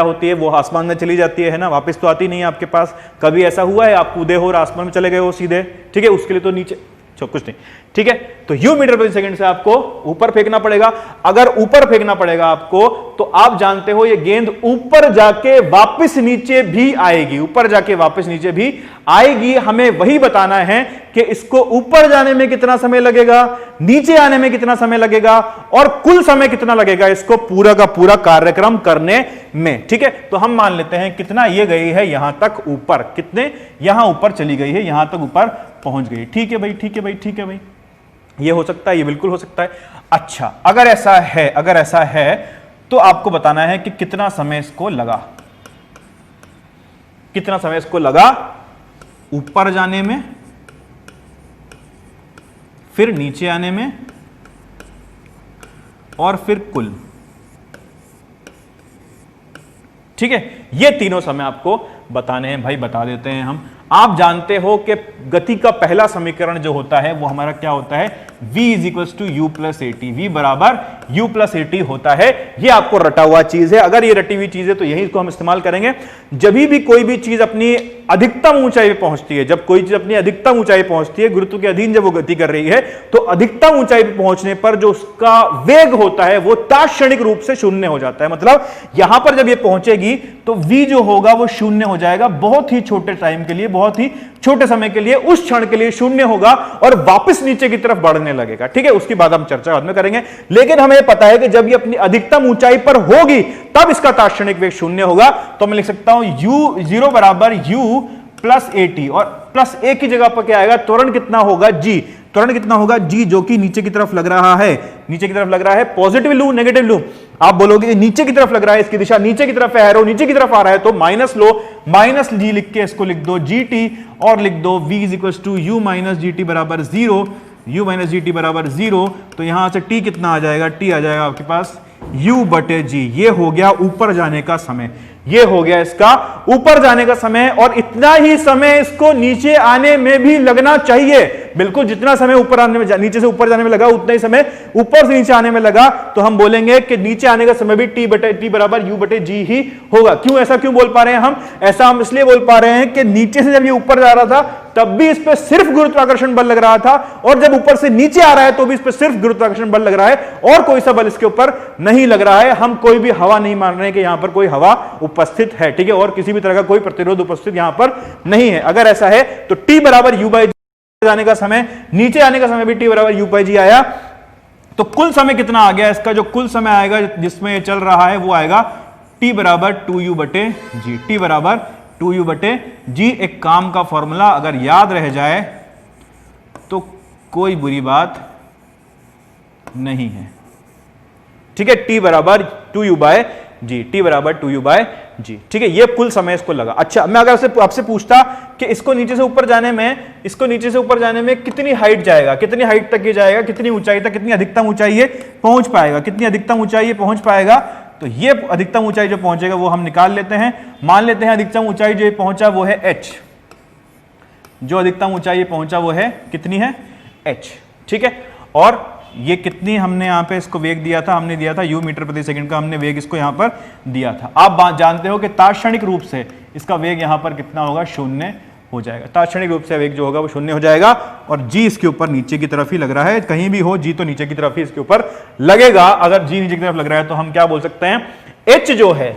होती है, वो आसमान में चली जाती है ना, वापस तो आती नहीं है आपके पास। कभी ऐसा हुआ है आप कूदे हो और आसमान में चले गए हो सीधे, ठीक है, उसके लिए तो नीचे कुछ नहीं, ठीक है। तो यू मीटर प्रति सेकंड से आपको ऊपर फेंकना पड़ेगा। अगर ऊपर फेंकना पड़ेगा आपको, तो आप जानते हो ये गेंद ऊपर जाके वापस नीचे भी आएगी, ऊपर जाके वापस नीचे भी आएगी। हमें वही बताना है कि इसको ऊपर जाने में कितना समय लगेगा, नीचे आने में कितना समय लगेगा, और कुल समय कितना लगेगा इसको पूरा का पूरा कार्यक्रम करने में, ठीक है। तो हम मान लेते हैं कितना ये गई है यहां तक ऊपर, कितने यहां ऊपर चली गई है, यहां तक ऊपर पहुंच गई। ठीक है भाई, ठीक है भाई, ठीक है भाई, ये हो सकता है, ये बिल्कुल हो सकता है। अच्छा, अगर ऐसा है तो आपको बताना है कि कितना समय इसको लगा, कितना समय इसको लगा ऊपर जाने में, फिर नीचे आने में, और फिर कुल, ठीक है। ये तीनों समय आपको बताने हैं भाई, बता देते हैं हम। आप जानते हो कि गति का पहला समीकरण जो होता है वो हमारा क्या होता है, v is equal to u plus a t, v बराबर u प्लस ए टी होता है। ये आपको रटा हुआ चीज है। अगर ये रटी हुई चीज है तो यही इसको हम इस्तेमाल करेंगे। जब भी कोई भी चीज अपनी अधिकतम ऊंचाई पे पहुंचती है, जब कोई चीज अपनी अधिकतम ऊंचाई पहुंचती है, गुरुत्व के अधीन जब वो गति कर रही है, तो अधिकतम ऊंचाई पे पहुंचने पर जो उसका वेग होता है वो तात्क्षणिक रूप से शून्य हो जाता है। मतलब यहां पर जब ये पहुंचेगी तो v जो होगा वो शून्य हो जाएगा, बहुत ही छोटे टाइम के लिए, बहुत ही छोटे समय के लिए, उस क्षण के लिए शून्य होगा और वापस नीचे की तरफ बढ़ने लगेगा, ठीक है। उसकी बात हम चर्चा बाद में करेंगे। लेकिन हमें पता है कि जब ये अपनी अधिकतम ऊंचाई पर होगी तब इसका तात्क्षणिक वेग शून्य होगा। तो मैं लिख सकता हूं u जीरो बराबर u प्लस ए टी, और प्लस ए की जगह पर क्या आएगा, त्वरण कितना होगा g, त्वरण कितना होगा g, जो कि नीचे की तरफ लग रहा है, नीचे की तरफ लग रहा है। पॉजिटिव लू नेगेटिव लू, आप बोलोगे नीचे की तरफ लग रहा है, इसकी दिशा नीचे की तरफ है, एरो नीचे की तरफ आ रहा है, तो माइनस लो, माइनस जी लिख के इसको लिख दो जी टी, और लिख दो v is equal to u minus g t बराबर zero, u minus g t बराबर जीरो। तो यहां से t कितना आ जाएगा, t आ जाएगा आपके पास u बटे जी। ये हो गया ऊपर जाने का समय, ये हो गया इसका ऊपर जाने का समय, और इतना ही समय इसको नीचे आने में भी लगना चाहिए। बिल्कुल जितना समय ऊपर आने में, नीचे से ऊपर जाने में लगा, उतना ही समय ऊपर से नीचे आने में लगा। तो हम बोलेंगे कि नीचे आने का समय भी टी बराबर यू बटे जी ही होगा। क्यों ऐसा क्यों बोल पा रहे हैं हम, ऐसा हम इसलिए बोल पा रहे हैं कि नीचे से जब ये ऊपर जा रहा था तब भी इस पर सिर्फ गुरुत्वाकर्षण बल लग रहा था, और जब ऊपर से नीचे आ रहा है तो भी इस पर सिर्फ गुरुत्वाकर्षण बल लग रहा है, और कोई सा बल इसके ऊपर नहीं लग रहा है। हम कोई भी हवा नहीं मान रहे हैं कि यहां पर कोई हवा उपस्थित है, ठीक है, और किसी भी तरह का कोई प्रतिरोध उपस्थित यहां पर नहीं है। अगर ऐसा है तो टी बराबर यू बाई जी जाने का समय, नीचे आने का समय भी टी बराबर यू बाई जी आया। तो कुल समय कितना आ गया इसका, जो कुल समय आएगा जिसमें ये चल रहा है वो आएगा टी बराबर टू यू बटे जी, टी बराबर टू यू बटे जी। एक काम का फॉर्मूला अगर याद रह जाए तो कोई बुरी बात नहीं है, ठीक है। टी बराबर two u by g, t बराबर टू यू बाय जी, ठीक है। ये कुल समय इसको लगा। अच्छा, मैं अगर आपसे पूछता कि इसको नीचे से ऊपर जाने में, इसको नीचे से ऊपर जाने में कितनी हाइट जाएगा, कितनी हाइट तक ये जाएगा, कितनी ऊंचाई तक, कितनी अधिकतम ऊंचाई ये पहुंच पाएगा, कितनी अधिकतम ऊंचाई ये पहुंच पाएगा, तो ये अधिकतम ऊंचाई जो पहुंचेगा वो हम निकाल लेते हैं। मान लेते हैं अधिकतम ऊंचाई जो पहुंचा वो है h, जो अधिकतम ऊंचाई पहुंचा वो है कितनी है h, ठीक है। और ये कितनी हमने यहां पे इसको वेग दिया था, हमने दिया था u मीटर प्रति सेकंड का हमने वेग इसको यहां पर दिया था। आप जानते हो कि तात्क्षणिक रूप से इसका वेग यहां पर कितना होगा, शून्य हो जाएगा। तात्क्षणिक रूप से वेग जो होगा वो शून्य हो जाएगा, और g इसके ऊपर नीचे की तरफ ही लग रहा है, कहीं भी हो g तो नीचे की तरफ ही इसके ऊपर लगेगा। अगर g नीचे की तरफ लग रहा है तो हम क्या बोल सकते हैं, h जो है,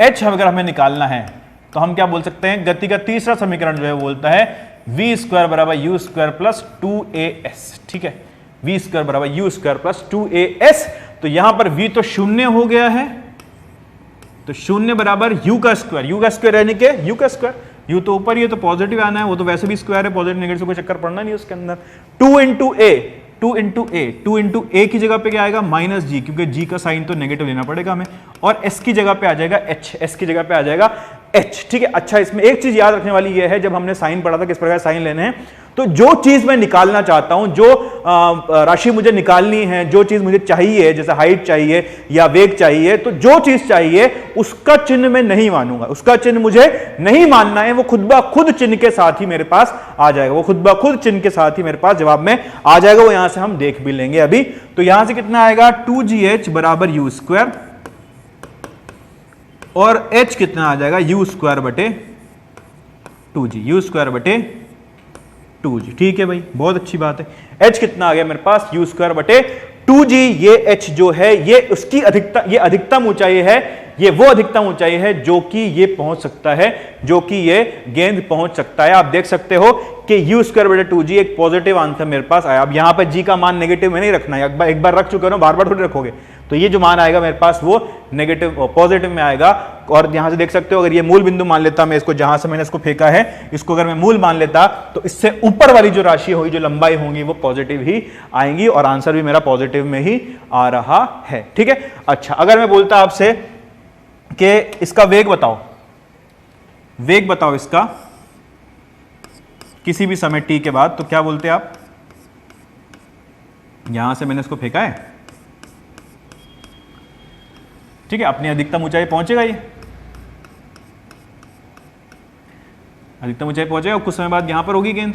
h अगर हमें निकालना है तो हम क्या बोल सकते हैं, गति का तीसरा समीकरण जो है वो बोलता है v स्क्वायर बराबर यू स्क्वायर प्लस 2as, ठीक है, v स्क्वायर बराबर यू स्क्वायर प्लस 2as। तो यहां पर v तो शून्य हो गया है, तो शून्य बराबर u का स्क्वायर यानी कि u का स्क्वायर, u तो ऊपर ही है तो पॉजिटिव आना है, वो तो वैसे भी स्क्वायर है, पॉजिटिव नेगेटिव कोई चक्कर पड़ना नहीं उसके अंदर। 2 इंटू ए की जगह पे क्या आएगा, माइनस जी, क्योंकि जी का साइन तो नेगेटिव लेना पड़ेगा हमें, और एस की जगह पे आ जाएगा एच, एस की जगह पे आ जाएगा एच, ठीक है। अच्छा, इसमें एक चीज याद रखने वाली ये है, जब हमने साइन पढ़ा था किस प्रकार साइन लेने हैं, तो जो चीज मैं निकालना चाहता हूं, जो राशि मुझे निकालनी है, जो चीज मुझे चाहिए, जैसे हाइट चाहिए या वेग चाहिए, तो जो चीज चाहिए उसका चिन्ह मैं नहीं मानूंगा, उसका चिन्ह मुझे नहीं मानना है, वो खुद ब खुद चिन्ह के साथ ही मेरे पास आ जाएगा, वो खुद ब खुद चिन्ह के साथ ही मेरे पास जवाब में आ जाएगा। वो यहां से हम देख भी लेंगे अभी। तो यहां से कितना आएगा, 2gh बराबर यू स्क्वायर, और h कितना आ जाएगा, यू स्क्वायर बटे 2g, यू स्क्वायर बटे 2g। ठीक है भाई, बहुत अच्छी बात है। h कितना आ गया मेरे पास, u स्क्वायर बटे 2g। ये h जो है ये उसकी अधिकतम, ये अधिकतम ऊंचाई है, ये वो अधिकतम ऊंचाई है जो कि ये पहुंच सकता है, जो कि ये गेंद पहुंच सकता है। आप देख सकते हो कि u स्क्वायर बटे 2g एक पॉजिटिव आंसर मेरे पास आया। अब यहां पर g का मान नेगेटिव में नहीं रखना है, एक बार रख चुके हो, बार बार थोड़ी रखोगे, तो ये जो मान आएगा मेरे पास वो नेगेटिव पॉजिटिव में आएगा। और यहां से देख सकते हो, अगर ये मूल बिंदु मान लेता मैं इसको, जहां से मैंने इसको फेंका है, इसको अगर मैं मूल मान लेता तो इससे ऊपर वाली जो राशि होगी, जो लंबाई होगी, वो पॉजिटिव ही आएंगी और आंसर भी मेरा पॉजिटिव में ही आ रहा है। ठीक है। अच्छा, अगर मैं बोलता आपसे कि इसका वेग बताओ, वेग बताओ इसका किसी भी समय t के बाद, तो क्या बोलते आप? यहां से मैंने इसको फेंका है, ठीक है, अपनी अधिकतम ऊंचाई पहुंचेगा, ये अधिकतम ऊंचाई पहुंचेगा, कुछ समय बाद यहां पर होगी गेंद,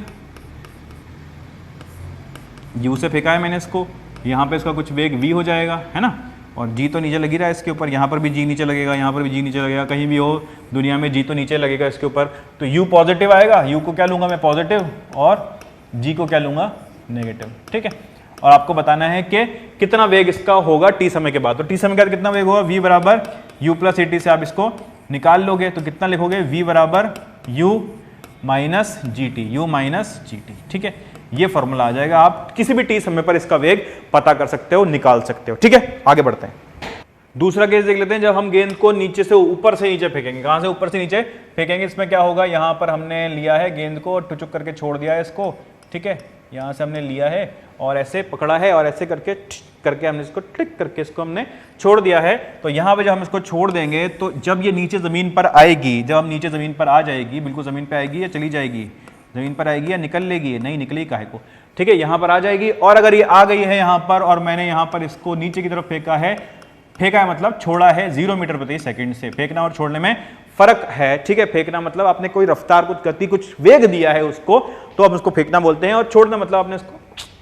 u से फेंका है मैंने इसको, यहां पे इसका कुछ वेग v हो जाएगा, है ना, और g तो नीचे लगी रहा है इसके ऊपर, यहां पर भी g नीचे लगेगा, यहां पर भी g नीचे लगेगा, कहीं भी हो दुनिया में g तो नीचे लगेगा इसके ऊपर, तो u पॉजिटिव आएगा, u को क्या लूंगा मैं पॉजिटिव, और g को क्या लूंगा नेगेटिव। ठीक है। और आपको बताना है कि कितना वेग इसका होगा t समय के बाद, तो t समय के बाद कितना वेग होगा, v बराबर u प्लस at से आप इसको निकाल लोगे तो कितना लिखोगे, v बराबर u minus g T, you minus g T. ठीक है, ये फॉर्मूला आ जाएगा, आप किसी भी t समय पर इसका वेग पता कर सकते हो, निकाल सकते हो। ठीक है, आगे बढ़ते हैं। दूसरा केस देख लेते हैं, जब हम गेंद को नीचे से ऊपर से नीचे फेंकेंगे। कहां से ऊपर से नीचे फेंकेंगे? इसमें क्या होगा, यहां पर हमने लिया है गेंद को, टुचुक करके छोड़ दिया है इसको, ठीक है, यहां से हमने लिया है और ऐसे पकड़ा है और ऐसे करके हमने इसको टिक करके इसको हमने छोड़ दिया है। तो यहां पे जब हम इसको छोड़ देंगे तो जब ये नीचे जमीन पर आएगी, जब हम नीचे जमीन पर आ जाएगी, बिल्कुल जमीन पे आएगी या चली जाएगी, जमीन पर आएगी या निकल लेगी, नहीं निकलेगी काहे को, ठीक है, यहां पर आ जाएगी। और अगर ये आ गई है यहां पर और मैंने यहां पर इसको नीचे की तरफ फेंका है मतलब छोड़ा है 0 मीटर प्रति सेकंड से, फेंकना और छोड़ने में फर्क है। ठीक है, फेंकना मतलब आपने कोई रफ्तार, कुछ गति, कुछ वेग दिया है उसको, तो आप उसको फेंकना बोलते हैं, और छोड़ना मतलब आपने इसको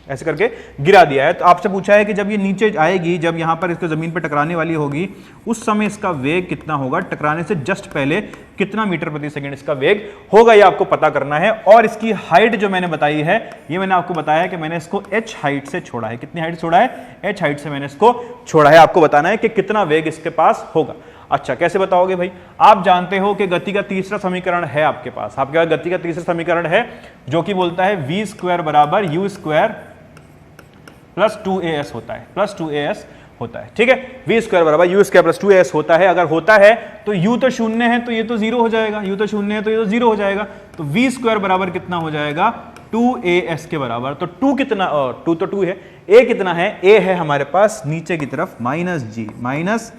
ऐसे करके गिरा दिया है। तो आपसे पूछा है कि जब ये नीचे आएगी, जब यहां पर इसको जमीन पर टकराने वाली होगी, उस समय इसका वेग कितना होगा, टकराने से जस्ट पहले कितना मीटर प्रति सेकंड इसका वेग होगा, ये आपको पता करना है। और इसकी हाइट जो मैंने बताई है, ये मैंने आपको बताया है कि मैंने इसको h हाइट से छोड़ा है। कितनी हाइट छोड़ा है? h हाइट से मैंने इसको छोड़ा है। आपको बताना है कि कितना वेग इसके पास होगा। अच्छा, कैसे बताओगे भाई? आप जानते हो कि गति का तीसरा समीकरण है आपके पास, आपके पास गति का तीसरा समीकरण है जो कि बोलता है v स्क्वायर बराबर u स्क्वायर प्लस 2as होता है, प्लस 2as होता है। ठीक है, v स्क्वायर बराबर u स्क्वायर प्लस 2as होता है। अगर होता है तो u तो शून्य है तो ये तो जीरो हो जाएगा, u तो शून्य है तो ये तो जीरो हो जाएगा, तो v स्क्वायर बराबर कितना हो जाएगा, 2as के बराबर। तो 2 कितना, 2 तो 2 है, a कितना है, a है हमारे पास नीचे की तरफ माइनस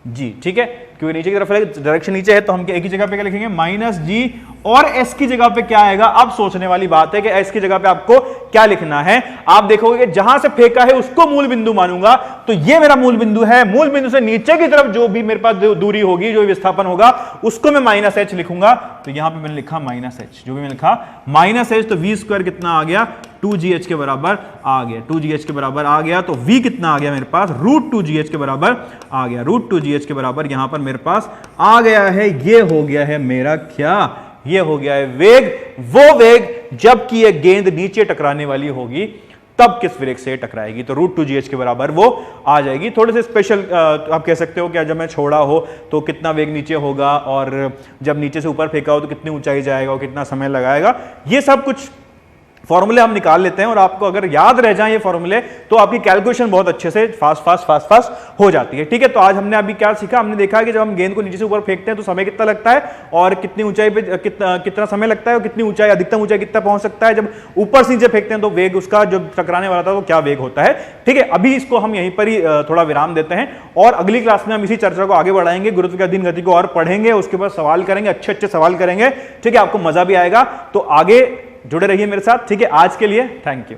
g। ठीक है, क्योंकि नीचे की तरफ डायरेक्शन नीचे है तो हम एक ही जगह पे क्या लिखेंगे, माइनस g, और s की जगह पे क्या आएगा। अब सोचने वाली बात है कि s की जगह पे आपको क्या लिखना है। आप देखोगे कि जहां से फेंका है उसको मूल बिंदु मानूंगा, तो ये मेरा मूल बिंदु है, मूल बिंदु से नीचे की तरफ जो भी मेरे पास दूरी होगी, जो विस्थापन होगा, उसको मैं माइनस h लिखूंगा। तो यहां पे मैंने लिखा माइनस h, जो भी मैंने लिखा माइनस h, तो v स्क्वायर कितना आ गया, 2gh के बराबर आ गया, 2gh के बराबर आ गया। तो v कितना आ गया मेरे पास, √2gh के बराबर आ गया, √2gh के बराबर यहां पर मेरे पास आ गया है। ये हो गया है मेरा क्या, ये हो गया है वेग। वो वेग जबकि ये गेंद नीचे टकराने वाली होगी तब किस वेग से टकराएगी, तो √2gh के बराबर वो आ जाएगी। थोड़े से स्पेशल आप कह सकते हो कि जब मैं छोड़ा हो तो कितना वेग नीचे होगा, और जब नीचे से ऊपर फेंका हो तो कितनी ऊंचाई जाएगा और कितना समय लगाएगा, ये सब कुछ फॉर्मूले हम निकाल लेते हैं। और आपको अगर याद रह जाए ये फॉर्मूले तो आपकी कैलकुलेशन बहुत अच्छे से फास्ट हो जाती है। ठीक है, तो आज हमने अभी क्या सीखा, हमने देखा कि जब हम गेंद को नीचे से ऊपर फेंकते हैं तो समय कितना लगता है, और कितनी ऊंचाई पे कितना समय लगता है, और कितनी ऊंचाई, अधिकतम ऊंचाई कितना पहुंच सकता है। जब ऊपर से नीचे फेंकते हैं तो वेग उसका जो टकराने वाला था वो क्या वेग होता है। ठीक है, अभी इसको हम यहीं पर ही थोड़ा विराम देते हैं, और अगली क्लास में हम इसी चर्चा को आगे बढ़ाएंगे, गुरुत्व के अधीन गति को और पढ़ेंगे, उसके बाद सवाल करेंगे, अच्छे सवाल करेंगे। ठीक है, आपको मजा भी आएगा, तो आगे जुड़े रहिए मेरे साथ। ठीक है, आज के लिए थैंक यू।